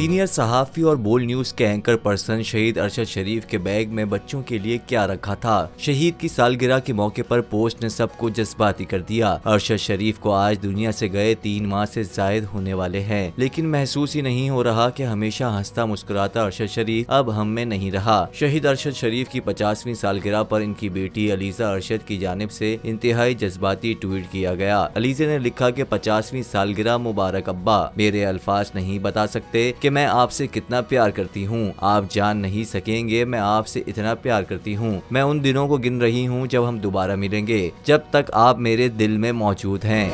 Senior सहाफ़ी और बोल न्यूज के एंकर पर्सन शहीद अरशद शरीफ के बैग में बच्चों के लिए क्या रखा था। शहीद की सालगिरह के मौके पर पोस्ट ने सबको जज्बाती कर दिया। अरशद शरीफ को आज दुनिया से गए 3 माह से जायद होने वाले हैं, लेकिन महसूस ही नहीं हो रहा कि हमेशा हंसता मुस्कुराता अरशद शरीफ अब हम में नहीं रहा। शहीद अरशद शरीफ की 50वीं सालगिरह पर इनकी बेटी अलीजा अरशद की जानिब से इंतहाई जज्बाती ट्वीट किया गया। अलीजा ने लिखा कि 50वीं सालगिरह मुबारक अब्बा, मेरे अल्फाज नहीं बता सकते कि मैं आपसे कितना प्यार करती हूँ। आप जान नहीं सकेंगे मैं आपसे इतना प्यार करती हूँ। मैं उन दिनों को गिन रही हूँ जब हम दोबारा मिलेंगे, जब तक आप मेरे दिल में मौजूद हैं।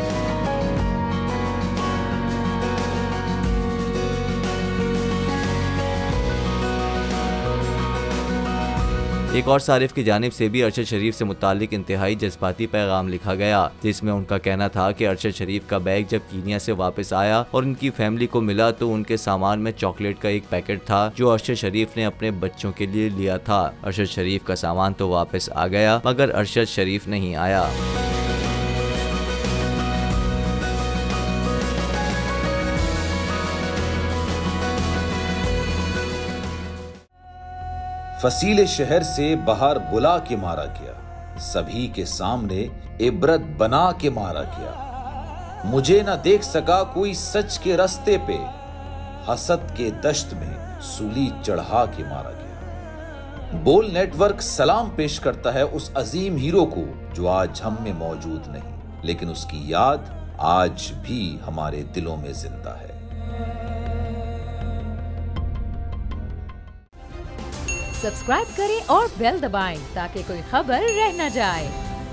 एक और सारिफ की जानिब से भी अरशद शरीफ से मुतालिक इंतहाई जज्बाती पैगाम लिखा गया, जिसमें उनका कहना था कि अरशद शरीफ का बैग जब कीनिया से वापस आया और उनकी फैमिली को मिला तो उनके सामान में चॉकलेट का एक पैकेट था जो अरशद शरीफ ने अपने बच्चों के लिए लिया था। अरशद शरीफ का सामान तो वापस आ गया मगर अरशद शरीफ नहीं आया। फसीले शहर से बाहर बुला के मारा गया, सभी के सामने इबरत बना के मारा गया। मुझे न देख सका कोई सच के रास्ते पे, हसद के दश्त में सूली चढ़ा के मारा गया। बोल नेटवर्क सलाम पेश करता है उस अजीम हीरो को जो आज हम में मौजूद नहीं, लेकिन उसकी याद आज भी हमारे दिलों में जिंदा है। सब्सक्राइब करें और बेल दबाएं ताकि कोई खबर रह न जाए।